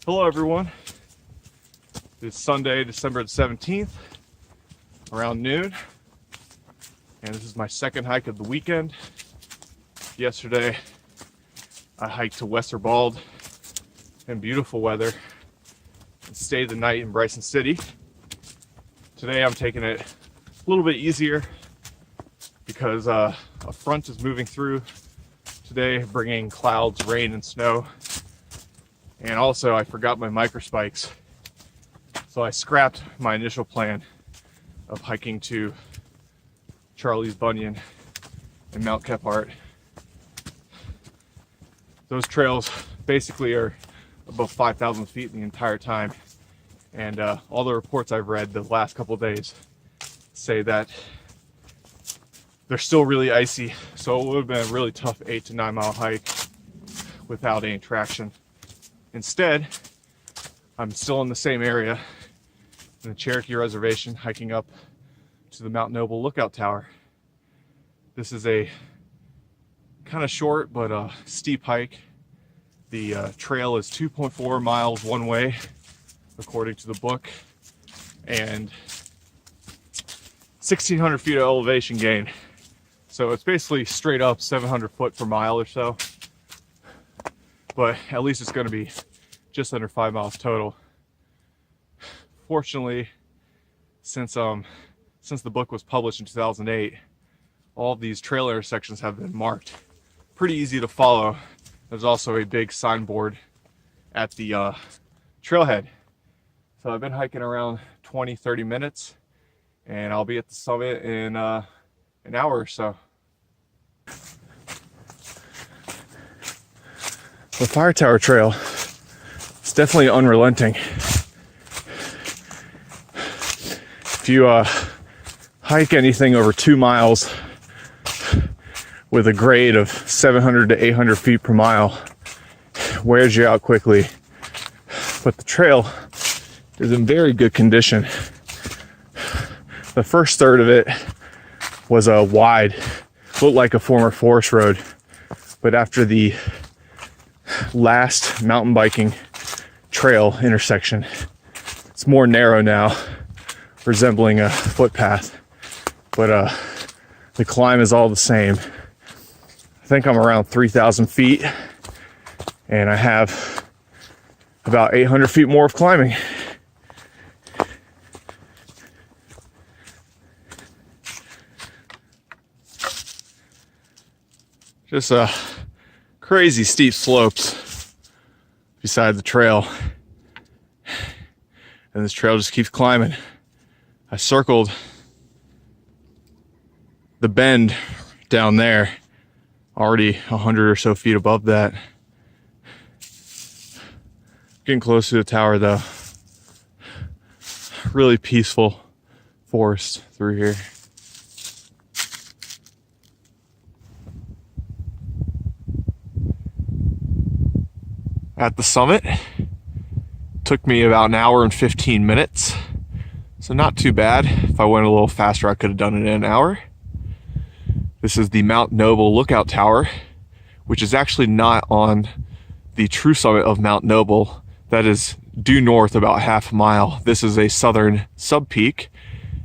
Hello everyone. It's Sunday, December the 17th, around noon, and this is my second hike of the weekend. Yesterday, I hiked to Wesser Bald in beautiful weather and stayed the night in Bryson City. Today I'm taking it a little bit easier because a front is moving through today, bringing clouds, rain, and snow. And also I forgot my micro spikes, so I scrapped my initial plan of hiking to Charlie's Bunyan and Mount Kephart. Those trails basically are above 5,000 feet the entire time, and all the reports I've read the last couple of days say that they're still really icy, so it would have been a really tough 8 to 9 mile hike without any traction. Instead, I'm still in the same area in the Cherokee Reservation, hiking up to the Mount Noble Lookout Tower. This is a kind of short but steep hike. The trail is 2.4 miles one way, according to the book, and 1,600 feet of elevation gain. So it's basically straight up 700 foot per mile or so. But at least it's going to be just under 5 miles total. Fortunately, since the book was published in 2008, all of these trail intersections have been marked. Pretty easy to follow. There's also a big signboard at the trailhead. So I've been hiking around 20-30 minutes, and I'll be at the summit in an hour or so. The Fire Tower Trail is definitely unrelenting. If you hike anything over 2 miles with a grade of 700 to 800 feet per mile, wears you out quickly. But the trail is in very good condition. The first third of it was wide, looked like a former forest road, but after the last mountain biking trail intersection, it's more narrow now, resembling a footpath, but the climb is all the same. I think I'm around 3,000 feet, and I have about 800 feet more of climbing. Just crazy steep slopes beside the trail, and this trail just keeps climbing. I circled the bend down there, already 100 or so feet above that. Getting close to the tower though. Really peaceful forest through here. At the summit, took me about an hour and 15 minutes, so not too bad. If I went a little faster, I could have done it in an hour. This is the Mount Noble Lookout Tower, which is actually not on the true summit of Mount Noble. That is due north about half a mile. This is a southern subpeak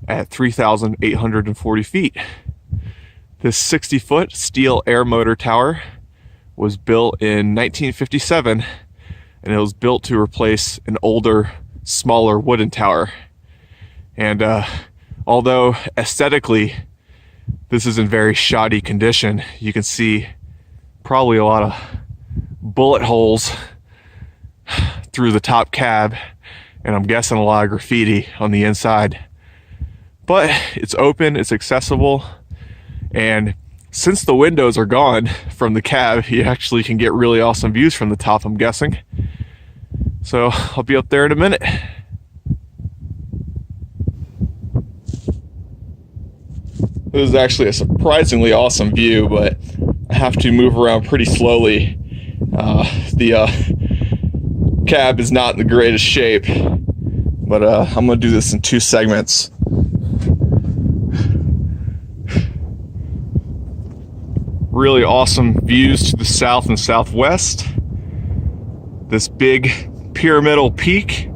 at 3,840 feet. This 60-foot steel Aermotor tower was built in 1957, and it was built to replace an older, smaller wooden tower. And although aesthetically this is in very shoddy condition, you can see probably a lot of bullet holes through the top cab, and I'm guessing a lot of graffiti on the inside. But it's open, it's accessible, and since the windows are gone from the cab, you actually can get really awesome views from the top, I'm guessing. So I'll be up there in a minute. This is actually a surprisingly awesome view, but I have to move around pretty slowly. The cab is not in the greatest shape, but I'm gonna do this in 2 segments. Really awesome views to the south and southwest. This big pyramidal peak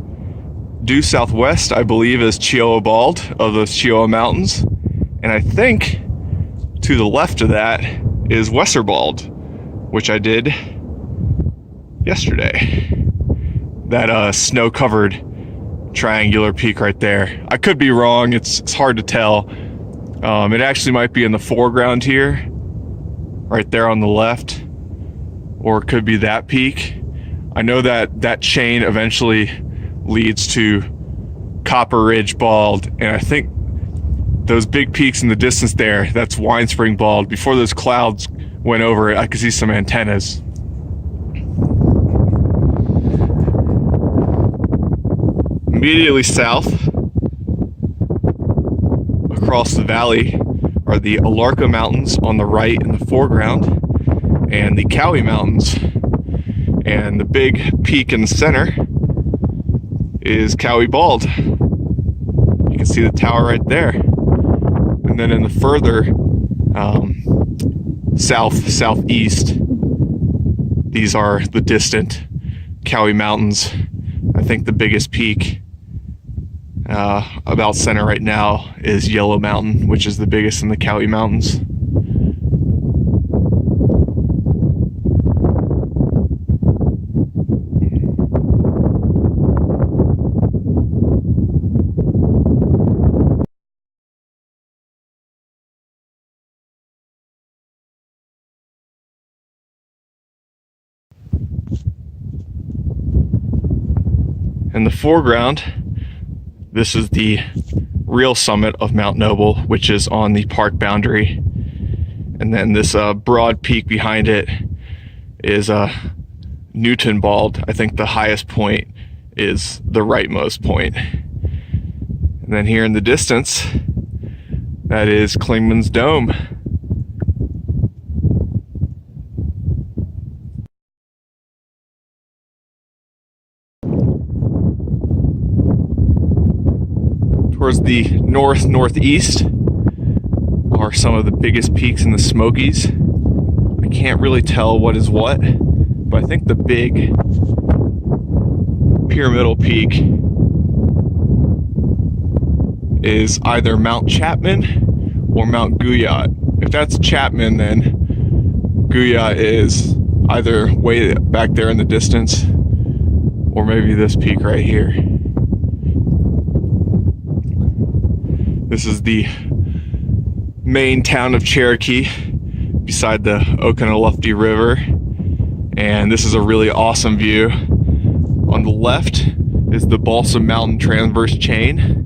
due southwest, I believe, is Cheoah Bald of the Cheoah Mountains. And I think to the left of that is Wesser Bald, which I did yesterday. That snow-covered triangular peak right there. I could be wrong, it's hard to tell. It actually might be in the foreground here, right there on the left, or it could be that peak. I know that that chain eventually leads to Copper Ridge Bald, and I think those big peaks in the distance there, that's Wine Spring Bald. Before those clouds went over it, I could see some antennas. Immediately south, across the valley, are the Aermotor Mountains on the right in the foreground, and the Cowee Mountains. And the big peak in the center is Cowee Bald. You can see the tower right there. And then in the further southeast, these are the distant Cowee Mountains. I think the biggest peak about center right now is Yellow Mountain, which is the biggest in the Cowee Mountains. In the foreground, this is the real summit of Mount Noble, which is on the park boundary. And then this broad peak behind it is Newton Bald. I think the highest point is the rightmost point. And then here in the distance, that is Clingmans Dome. Towards the northeast are some of the biggest peaks in the Smokies. I can't really tell what is what, but I think the big pyramidal peak is either Mount Chapman or Mount Guyot. If that's Chapman, then Guyot is either way back there in the distance or maybe this peak right here. This is the main town of Cherokee beside the Oconaluftee River, and this is a really awesome view. On the left is the Balsam Mountain transverse chain,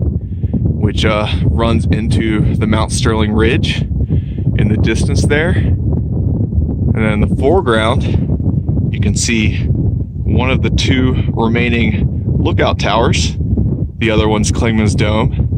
which runs into the Mount Sterling Ridge in the distance there. And then in the foreground, you can see one of the two remaining lookout towers. The other one's Clingmans Dome.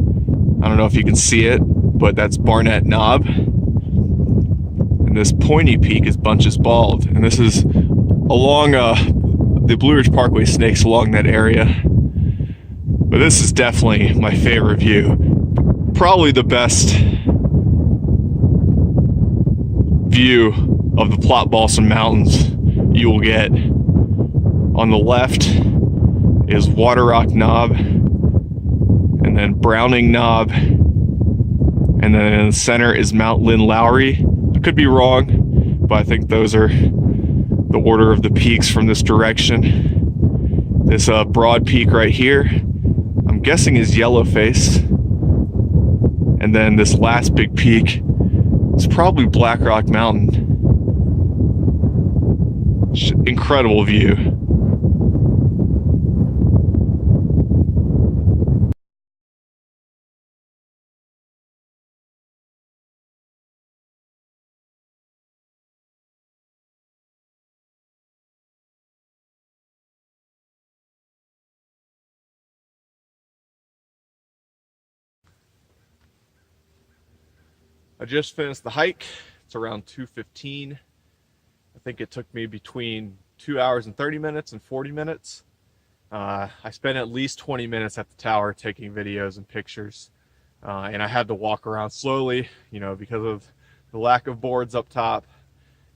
I don't know if you can see it, but that's Barnett Knob. And this pointy peak is Bunches Bald. And this is along the Blue Ridge Parkway snakes along that area. But this is definitely my favorite view. Probably the best view of the Plot Balsam Mountains you will get. On the left is Water Rock Knob, and then Browning Knob, and then in the center is Mount Lynn Lowry. I could be wrong, but I think those are the order of the peaks from this direction. This broad peak right here, I'm guessing is Yellowface, and then this last big peak is probably Black Rock Mountain. Incredible view. I just finished the hike. It's around 2:15. I think it took me between 2 hours and 30 minutes and 40 minutes. I spent at least 20 minutes at the tower taking videos and pictures. And I had to walk around slowly, because of the lack of boards up top.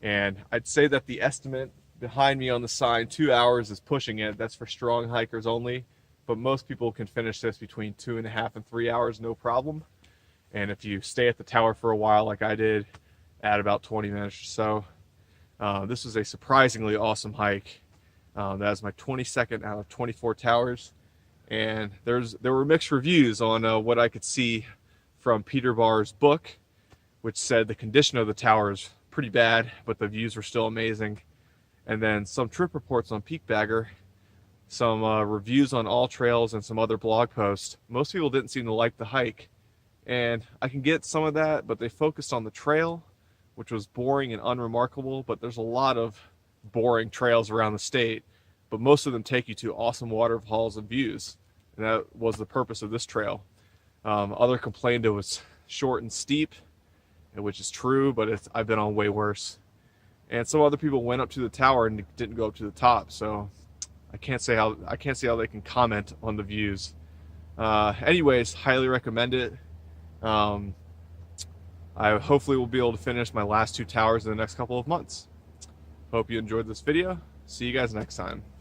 And I'd say that the estimate behind me on the sign, 2 hours is pushing it. That's for strong hikers only. But most people can finish this between 2.5 and 3 hours, no problem. And if you stay at the tower for a while, like I did, add about 20 minutes or so. This was a surprisingly awesome hike. That was my 22nd out of 24 towers. And there were mixed reviews on what I could see from Peter Barr's book, which said the condition of the tower is pretty bad, but the views were still amazing. And then some trip reports on Peak Bagger, some reviews on All Trails, and some other blog posts. Most people didn't seem to like the hike, and I can get some of that, but they focused on the trail, which was boring and unremarkable. But there's a lot of boring trails around the state, but most of them take you to awesome waterfalls and views, and that was the purpose of this trail. Other complained it was short and steep, which is true, but I've been on way worse. And some other people went up to the tower and didn't go up to the top, so I can't see how they can comment on the views. Anyways, highly recommend it. I hopefully will be able to finish my last 2 towers in the next couple of months. Hope you enjoyed this video. See you guys next time.